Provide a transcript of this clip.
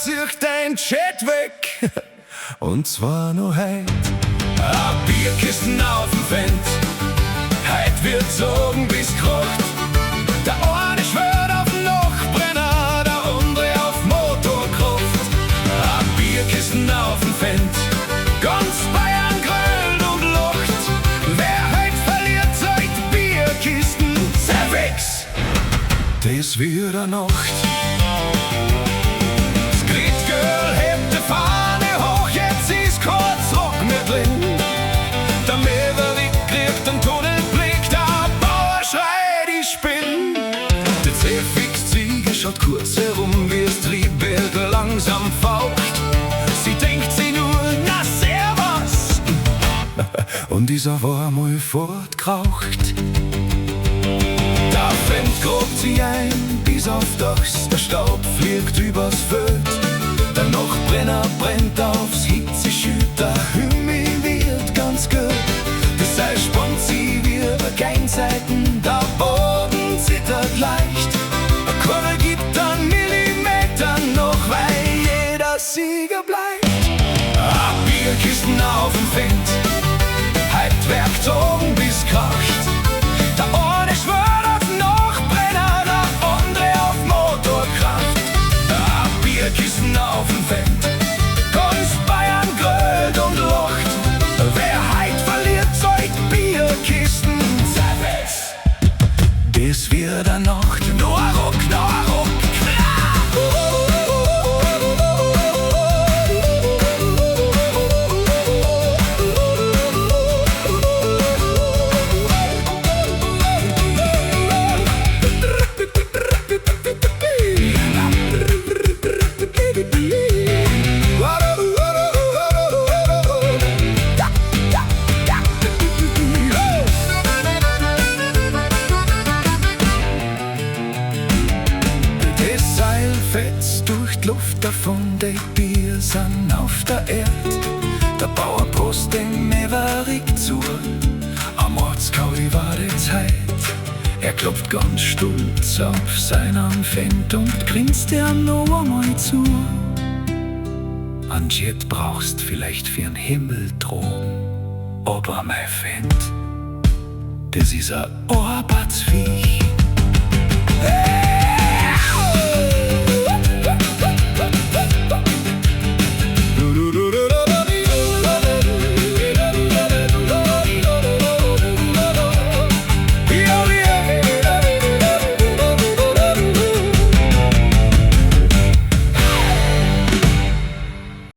zieht dein Chat weg. Und zwar nur heut. A Bierkisten auf dem Fendt. Heut wird zogen bis kracht. Der eine schwört auf Nachbrenner, der andere auf Motorkraft. A Bierkisten auf dem Fendt. Ganz Bayern grölt und lacht. Wer heut verliert, sagt Bierkisten zerwegs. Das wird a Nacht. Das Gritgirl hebt die Fahne hoch, jetzt ist kein Zurück mehr drin. Der Maverick kriegt einen Tunnelblick, der Bauer schreit, ich spinn. Die C-Fix-Ziege schaut kurz herum, wie das Triebwerk langsam faucht. Sie denkt sich nur, na servus. Und ist auf einmal fortgeraucht. Der Fendt grabt sie ein, bis auf Dachs, der Staub fliegt übers Feld. Der Nachbrenner brennt aufs Hitzeschüt, der Himmel wird ganz gut. Das Seil spannt sie wie über Geinseiten, der Boden zittert leicht. Keiner gibt einen Millimeter noch, weil jeder Sieger bleibt. A Bierkisten auf dem Fendt, heut Werkzogen bis kracht. Der eine schwört auf Nachbrenner, der andere auf Motorkraft. A Bierkisten auf dem Fendt, ganz Bayern grölt und lacht. Wer heut verliert, sollt Bierkisten zerwetzt. Das wird a Nacht, noch a Ruck, noch a Ruck. Fetzt durch die Luft davon, die Bier sind auf der Erd. Der Bauer post den Maverick zu, am Ortskaui war die Zeit. Er klopft ganz stolz auf seinen Fendt und grinst dir noch einmal zu. Ein Jet brauchst vielleicht für einen Himmeldrom, aber mein Fendt, das ist ein Arbeitsviech.